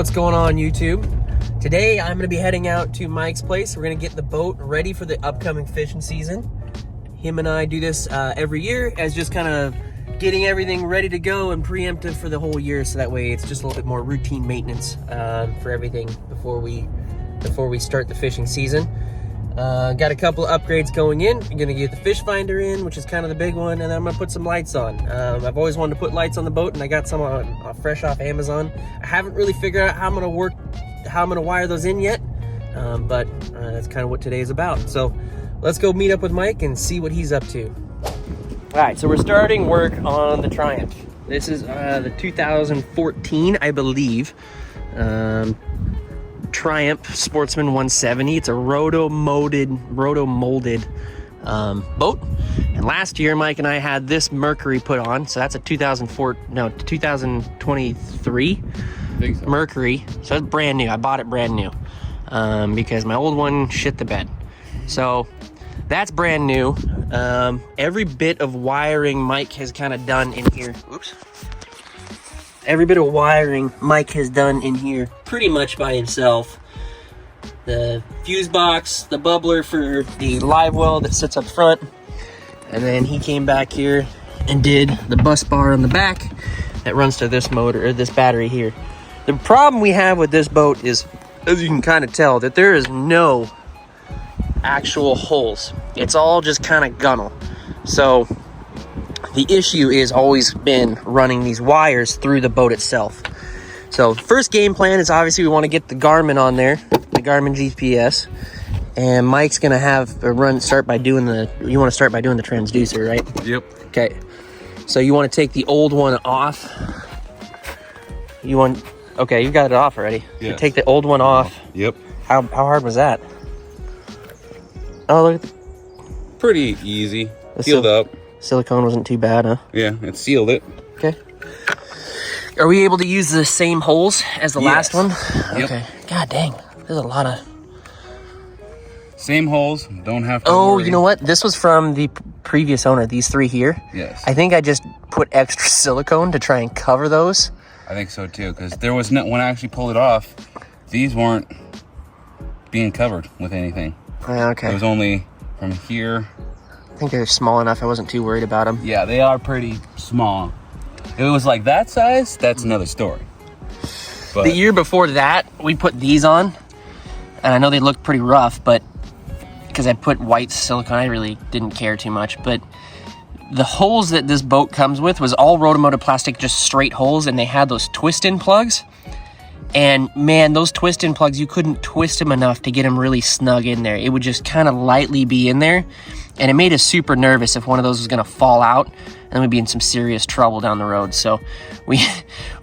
What's going on, YouTube? Today I'm going to be heading out to Mike's place. We're going to get the boat ready for the upcoming fishing season. Him and I do this every year as just kind of getting everything ready to go and preemptive for the whole year, so that way it's just a little bit more routine maintenance for everything before we start the fishing season. Got a couple of upgrades going in. I'm gonna get the fish finder in, which is kind of the big one, and then I'm gonna put some lights on. I've always wanted to put lights on the boat, and I got some fresh off Amazon. I haven't really figured out how I'm gonna wire those in yet, but that's kind of what today is about. So let's go meet up with Mike and see what he's up to. All right, so we're starting work on the Triumph. This is the 2014, I believe. Triumph Sportsman 170. It's a roto-molded boat. And last year, Mike and I had this Mercury put on. So that's a 2023 I think so. Mercury. So it's brand new. I bought it brand new because my old one shit the bed. So that's brand new. Every bit of wiring Mike has kind of done in here. Oops. Every bit of wiring Mike has done in here pretty much by himself. The fuse box, the bubbler for the live well that sits up front, and then he came back here and did the bus bar on the back that runs to this motor, or this battery here. The problem we have with this boat is, as you can kind of tell, that there is no actual holes. It's all just kind of gunnel. So the issue is always been running these wires through the boat itself. So first game plan is obviously we want to get the Garmin on there, the Garmin GPS, and Mike's gonna have a start by doing the transducer, right? Yep. Okay. So you want to take the old one off. Okay, you got it off already. Yeah. So take the old one off. Yep. How hard was that? Oh, look at Pretty easy. Sealed up. Silicone wasn't too bad, huh? Yeah, it sealed it. Okay. Are we able to use the same holes as the last one? Yep. Okay. God dang. There's a lot of... Same holes. Don't have to worry. You know what? This was from the previous owner, these three here. Yes. I think I just put extra silicone to try and cover those. I think so too, because there was no, when I actually pulled it off, these weren't being covered with anything. Okay. It was only from here. I think they're small enough. I wasn't too worried about them. Yeah, they are pretty small. If it was like that size, that's another story. But The year before that, we put these on, and I know they look pretty rough, but because I put white silicone, I really didn't care too much. But the holes that this boat comes with was all rotomolded plastic, just straight holes, and they had those twist-in plugs. And man, those twist-in plugs, you couldn't twist them enough to get them really snug in there. It would just kind of lightly be in there, and it made us super nervous if one of those was going to fall out, and we'd be in some serious trouble down the road. So we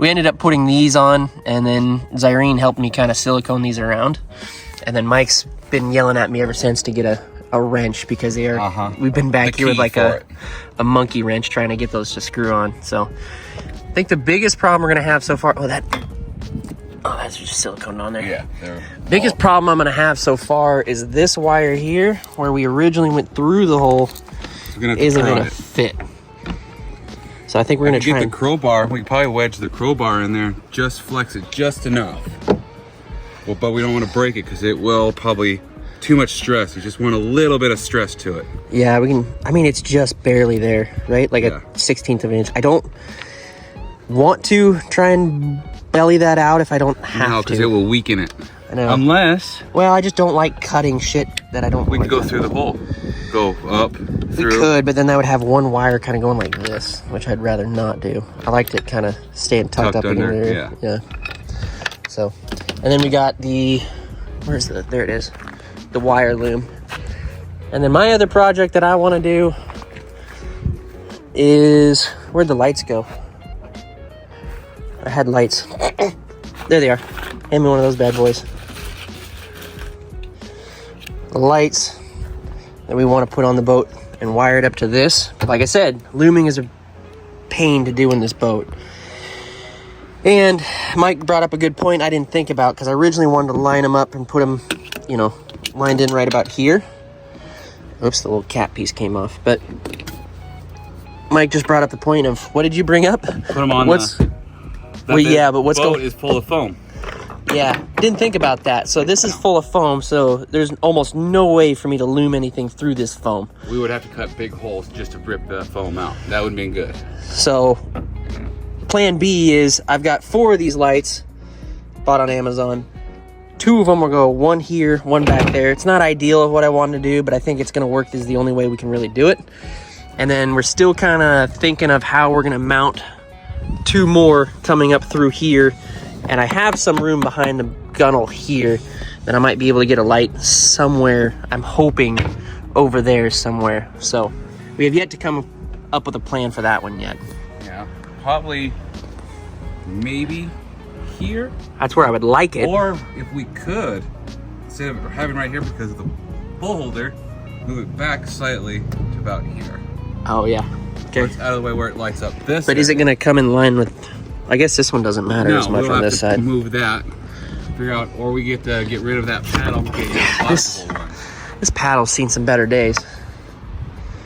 ended up putting these on, and then Zyrene helped me kind of silicone these around. And then Mike's been yelling at me ever since to get a wrench, because they are we've been back here with like a monkey wrench trying to get those to screw on. So I think the biggest problem we're going to have so far... Oh, that's just silicone on there. yeah, Biggest problem I'm gonna have so far is this wire here, where we originally went through the hole, isn't gonna fit. So I think we're gonna try the crowbar. We can probably wedge the crowbar in there, just flex it just enough. Well, but we don't want to break it because it will probably too much stress. You just want a little bit of stress to it. Yeah, we can. I mean, it's just barely there, right? Like a 1/16 of an inch. I don't want to try and belly that out if I don't have to. No, because it will weaken it. I know. Unless... Well, I just don't like cutting shit that I don't We like. could go through the hole. Go up, through. We could, but then I would have one wire kind of going like this, which I'd rather not do. I liked it kind of staying tucked up under, in there. Yeah. So, and then we got there it is, the wire loom. And then my other project that I want to do is, where'd the lights go? I had lights. There they are. Hand me one of those bad boys. The lights that we want to put on the boat and wire it up to this. But like I said, looming is a pain to do in this boat. And Mike brought up a good point I didn't think about, because I originally wanted to line them up and put them, lined in right about here. Oops, the little cap piece came off. But Mike just brought up the point of, what did you bring up? Put them on But what's boat is full of foam. Yeah, didn't think about that. So this is full of foam, so there's almost no way for me to loom anything through this foam. We would have to cut big holes just to rip the foam out. That would have been good. So plan B is I've got 4 of these lights bought on Amazon. 2 of them will go, one here, one back there. It's not ideal of what I wanted to do, but I think it's going to work. This is the only way we can really do it. And then we're still kind of thinking of how we're going to mount 2 more coming up through here. And I have some room behind the gunnel here that I might be able to get a light somewhere. I'm hoping over there somewhere. So we have yet to come up with a plan for that one yet. Yeah, probably maybe here. That's where I would like it. Or if we could, instead of having right here because of the pole holder, move it back slightly to about here. Oh yeah. Okay. It's out of the way where it lights up this. But is it going to come in line with? I guess this one doesn't matter as much on this side. Move that. Figure out, or we get to get rid of that paddle. Get This paddle's seen some better days.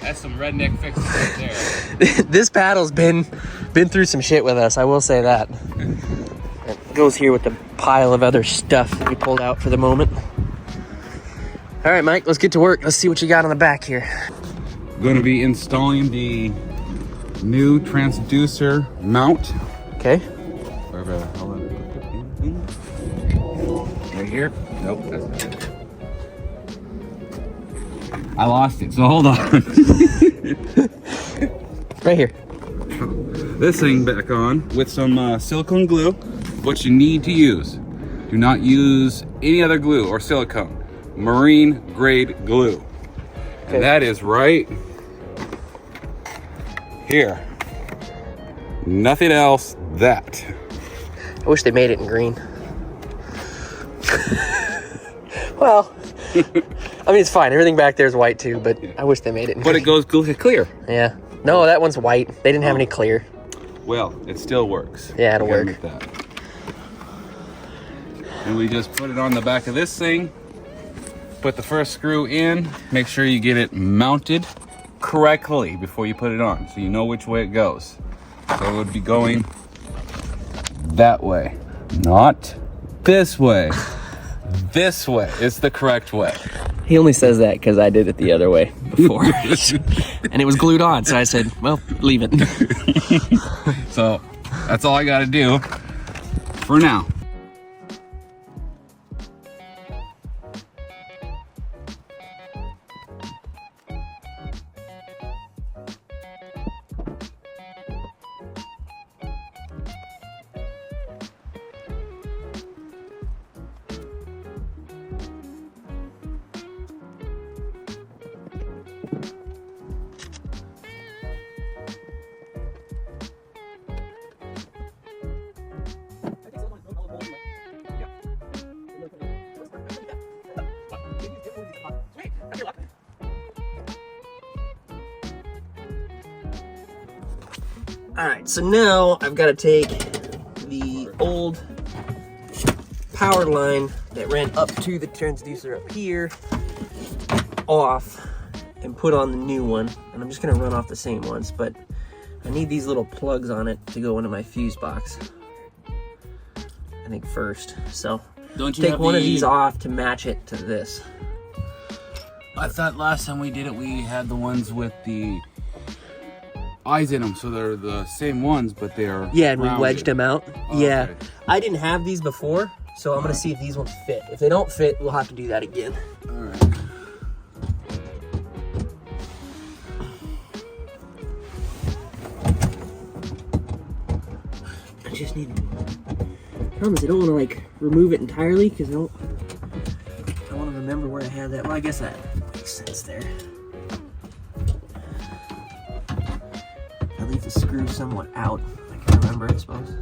That's some redneck fixes right there. This paddle's been through some shit with us. I will say that. It goes here with the pile of other stuff that we pulled out for the moment. All right, Mike, let's get to work. Let's see what you got on the back here. Going to be installing the new transducer mount. Okay. Right here. Nope, that's not it. I lost it, so hold on. Right here. This thing back on with some silicone glue. What you need to use. Do not use any other glue or silicone. Marine grade glue. Okay. And that is right here. Nothing else. That. I wish they made it in green. Well, I mean, it's fine. Everything back there is white too, but I wish they made it in But green. it goes clear. Yeah. No, that one's white. They didn't have any clear. Well, it still works. Yeah, it'll You gotta work. admit that. And we just put it on the back of this thing. Put the first screw in. Make sure you get it mounted correctly before you put it on, so you know which way it goes. So it would be going that way, not this way. This way is the correct way. He only says that because I did it the other way before. And it was glued on, so I said, well, leave it. So that's all I gotta do for now. All right, so now I've got to take the old power line that ran up to the transducer up here off and put on the new one. And I'm just gonna run off the same ones, but I need these little plugs on it to go into my fuse box, I think first. So Don't you take have one of the- these off to match it to this. I thought last time we did it, we had the ones with the eyes in them, so they're the same ones, but they're Yeah, and we rounded. wedged them out. Oh, Yeah, okay. I didn't have these before, so I'm gonna see if these ones fit. If they don't fit, we'll have to do that again. All right. I just need. Problem is, I don't want to like remove it entirely because I want to remember where I had that. Well, I guess that makes sense there. I leave the screw somewhat out. I can remember, I suppose.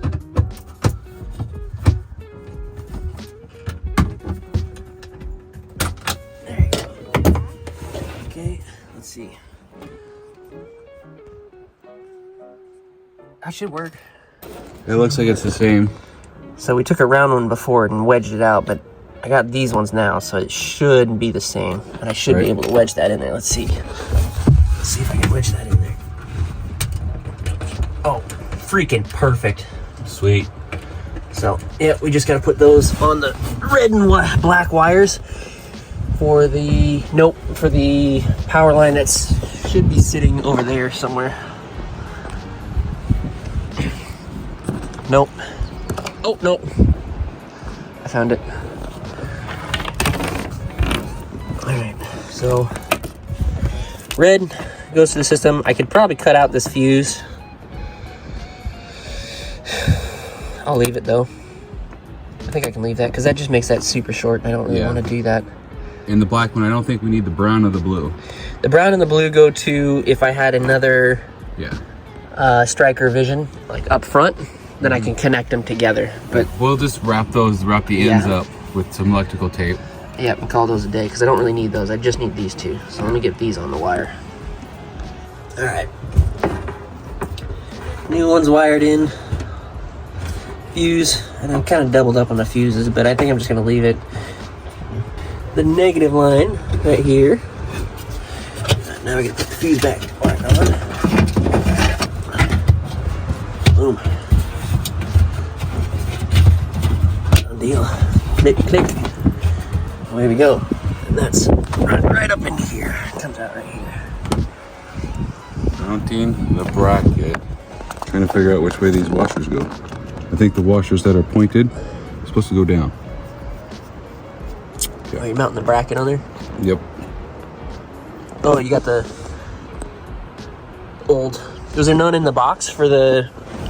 There you go. Okay, let's see. That should work. It looks like it's the same. So we took a round one before and wedged it out, but I got these ones now, so it should be the same. And I should be able to wedge that in there. Let's see. Let's see if I can wedge that in there. Oh, freaking perfect. Sweet. So yeah, we just got to put those on the red and black wires for the for the power line that's should be sitting over there somewhere. Nope. Oh, nope. I found it. Alright, so red goes to the system. I could probably cut out this fuse. I'll leave it though. I think I can leave that because that just makes that super short. I don't really want to do that. In the black one, I don't think we need the brown or the blue. The brown and the blue go to if I had another striker vision like up front, then I can connect them together. But we'll just wrap the ends up with some electrical tape. Yeah, and call those a day because I don't really need those. I just need these two. So let me get these on the wire. All right. New one's wired in. Fuse, and I'm kind of doubled up on the fuses, but I think I'm just going to leave it. The negative line right here. Now we're going to put the fuse back on. Boom. Done deal. Click, click. Away we go. And that's right up in here. It comes out right here. Mounting the bracket. Trying to figure out which way these washers go. I think the washers that are pointed are supposed to go down. Okay. Oh, you're mounting the bracket on there? Yep. Oh, you got the old. Was there none in the box for the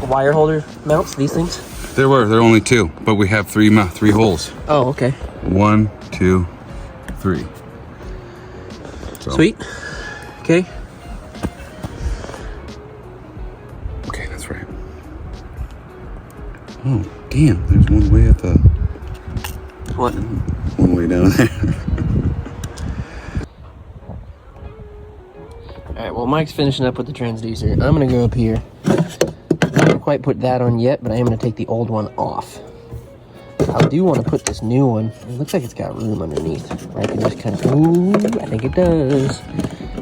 wire holder mounts, these things? There are only two, but we have three holes. Oh, okay. 1, 2, 3. So. Sweet. Okay. Okay, that's right. Oh, damn, there's one way at the... What? One way down there. Alright, well Mike's finishing up with the transducer. I'm going to go up here. I haven't quite put that on yet, but I am going to take the old one off. I do want to put this new one. It looks like it's got room underneath. I can just kind of... Ooh, I think it does.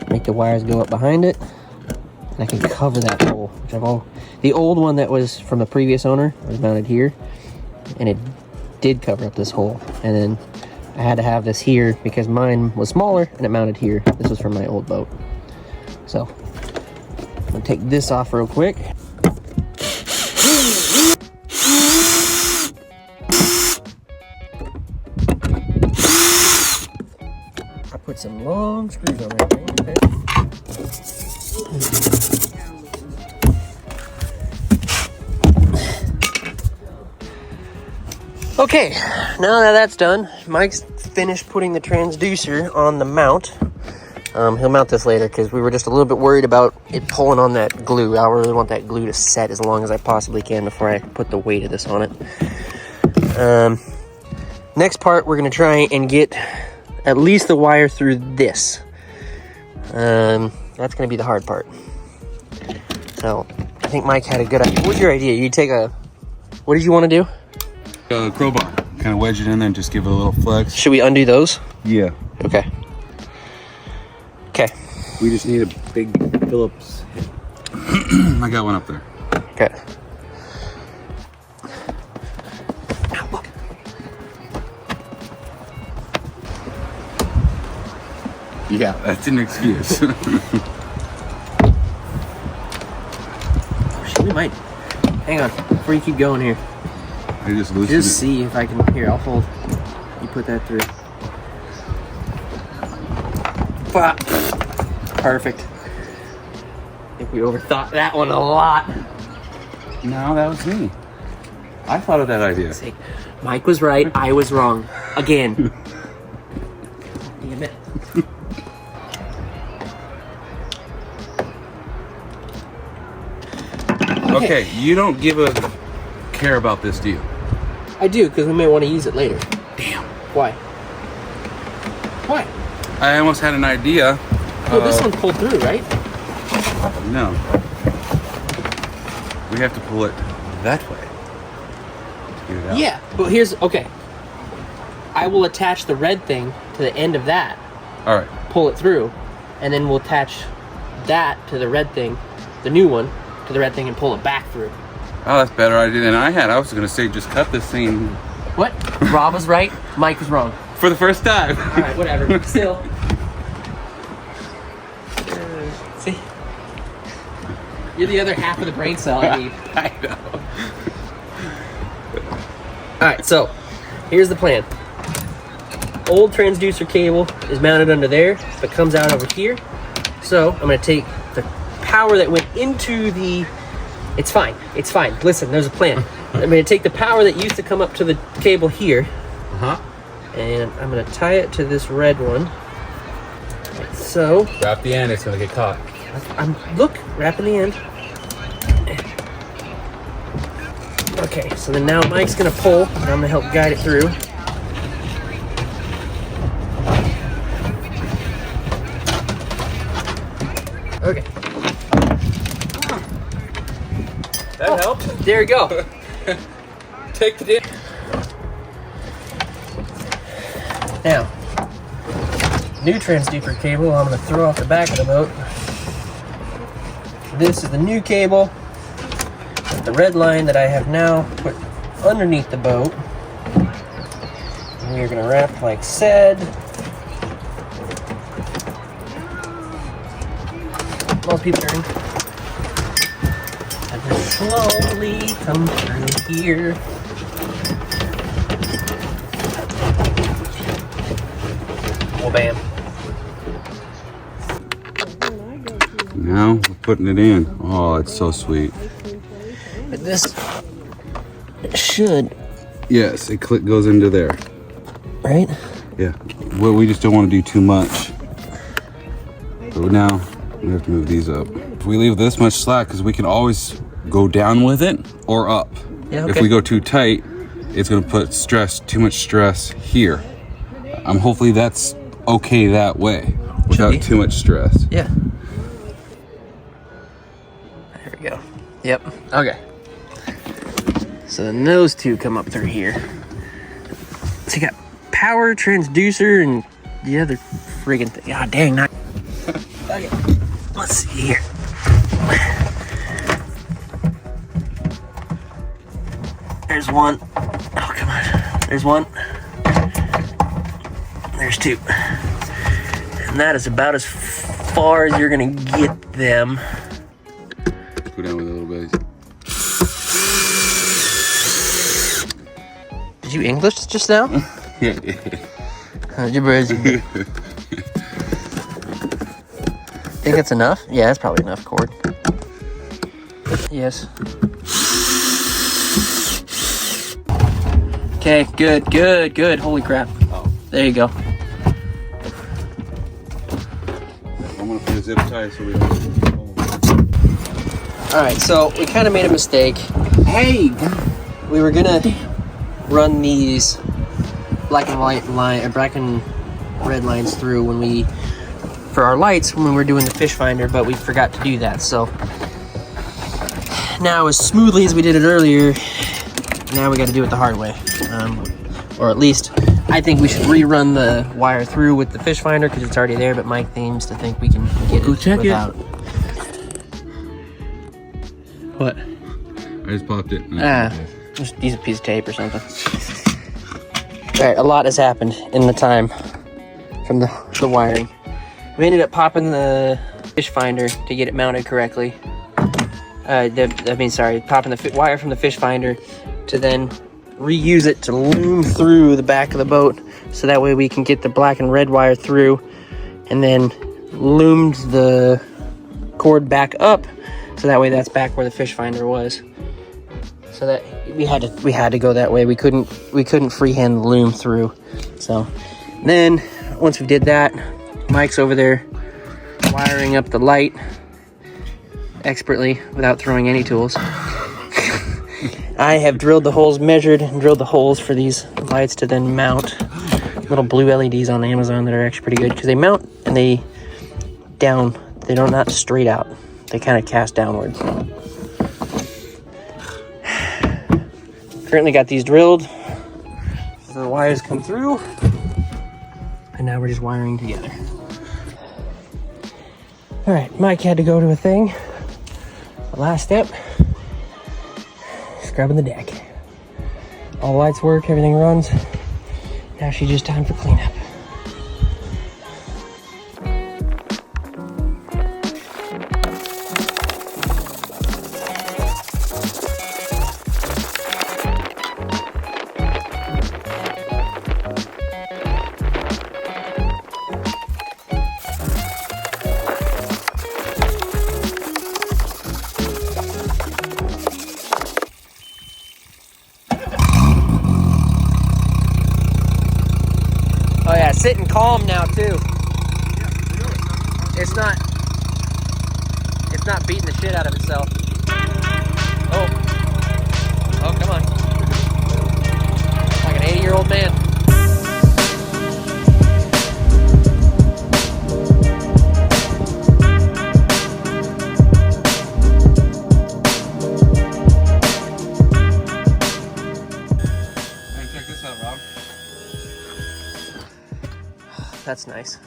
Make the wires go up behind it. And I can cover that hole, which I've all... The old one that was from the previous owner was mounted here, and it did cover up this hole. And then I had to have this here because mine was smaller and it mounted here. This was from my old boat. So I'm gonna take this off real quick. I put some long screws on that thing. Okay, now that that's done, Mike's finished putting the transducer on the mount. He'll mount this later because we were just a little bit worried about it pulling on that glue. I really want that glue to set as long as I possibly can before I put the weight of this on it. Next part, we're going to try and get at least the wire through this. That's going to be the hard part. So, I think Mike had a good idea. What was your idea? You take a... What did you want to do? Crowbar. Kind of wedge it in there and just give it a little flex. Should we undo those? Yeah. Okay. Okay. We just need a big Phillips. I got one up there. Okay. Ow, look. Yeah, that's an excuse. Oh, shit, we might. Hang on, before you keep going here. I just loosened it. See if I can. Here, I'll hold. You put that through. Perfect. I think we overthought that one a lot. No, that was me. I thought of that idea. Mike was right. I was wrong. Again. Damn it. Okay, you don't give a care about this, do you? I do, because we may want to use it later. Damn. Why? Why? I almost had an idea. Well, this one pulled through, right? No. We have to pull it that way to get it out. Yeah, but here's... Okay. I will attach the red thing to the end of that. All right. Pull it through. And then we'll attach that to the red thing, the new one, to the red thing and pull it back through. Oh, that's a better idea than I had. I was gonna say just cut this thing. What? Rob was right, Mike was wrong. For the first time. All right, whatever. Still. See? You're the other half of the brain cell I need. I know. All right, so here's the plan. Old transducer cable is mounted under there, but comes out over here. So I'm gonna take the power that went into the, it's fine. Listen, there's a plan. I'm gonna take the power that used to come up to the cable here, and I'm gonna tie it to this red one. Like so. Wrap the end, it's gonna get caught. Look, wrapping the end. Okay, so then now Mike's gonna pull, and I'm gonna help guide it through. Okay. That helped? There you go. Take the dip. Now, new transducer cable I'm going to throw off the back of the boat. This is the new cable with the red line that I have now put underneath the boat. And we are going to wrap like said. Most people are in. And just slowly come through here. Well, bam. Now we're putting it in. Oh, it's so sweet. But this should, Yes, it goes into there. right? Yeah. Well, we just don't want to do too much. But now we have to move these up. If we leave this much slack, because we can always go down with it or up. Yeah, okay. If we go too tight, it's going to put too much stress here. Hopefully that's okay that way without too much stress. Yeah. There we go. Yep. Okay. So then those two come up through here. So you got power, transducer, and the other friggin' thing. God dang, not. Okay. Let's see here. There's one. Oh, come on. There's one. There's two. And that is about as far as you're gonna get them. Go down with it a little bit. Did you English just now? Yeah. Think it's enough? Yeah, that's probably enough cord. Yes. Okay, good. Holy crap. Oh. There you go. I'm gonna put a zip tie so we don't. Alright, so we kind of made a mistake. Hey! We were gonna run these black and red lines through for our lights when we were doing the fish finder, but we forgot to do that. So now, as smoothly as we did it earlier, now we got to do it the hard way. Or at least I think we should rerun the wire through with the fish finder because it's already there, but Mike seems to think we can get Go it check without. What? I just popped it. Just use a piece of tape or something. Alright, a lot has happened in the time from the wiring. We ended up popping the fish finder to get it mounted correctly. Popping the wire from the fish finder to then reuse it to loom through the back of the boat, so that way we can get the black and red wire through, and then loomed the cord back up, so that way that's back where the fish finder was. So that we had to go that way. We couldn't freehand loom through. So then once we did that, Mike's over there wiring up the light expertly without throwing any tools. I have drilled the holes, measured and drilled the holes for these lights to then mount. Little blue LEDs on Amazon that are actually pretty good because they mount and they don't not straight out. They kind of cast downwards. Currently got these drilled. So the wires come through. And now we're just wiring together. All right, Mike had to go to a thing. The last step. scrubbing the deck. All the lights work, everything runs. Now she's just time for cleanup. Oh yeah, sitting calm now too. It's not beating the shit out of itself. Oh, come on. Like an 80-year-old man. Hey, check this out, Rob. That's nice.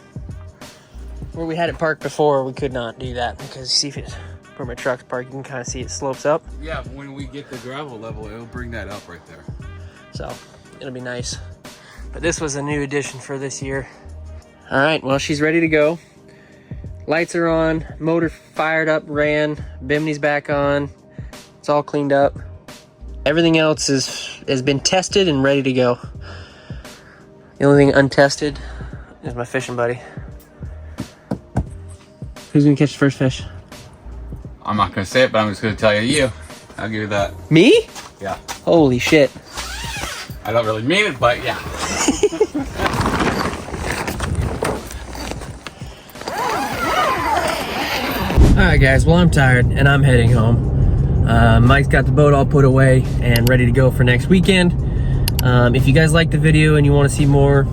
Where we had it parked before, we could not do that because see if it, where my truck's parked, you can kind of see it slopes up. Yeah, when we get the gravel level, it'll bring that up right there. So it'll be nice. But this was a new addition for this year. All right, well, she's ready to go. Lights are on, motor fired up, ran, bimini's back on. It's all cleaned up. Everything else has been tested and ready to go. The only thing untested is my fishing buddy. Who's gonna catch the first fish? I'm not gonna say it, but I'm just gonna tell you. I'll give you that. Me? Yeah. Holy shit. I don't really mean it, but yeah. Alright guys, well I'm tired and I'm heading home. Mike's got the boat all put away and ready to go for next weekend. If you guys like the video and you want to see more,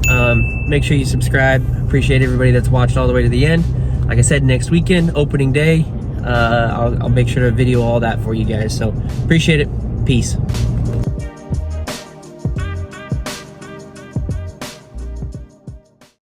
make sure you subscribe. Appreciate everybody that's watched all the way to the end. Like I said, next weekend, opening day, I'll make sure to video all that for you guys. So appreciate it. Peace.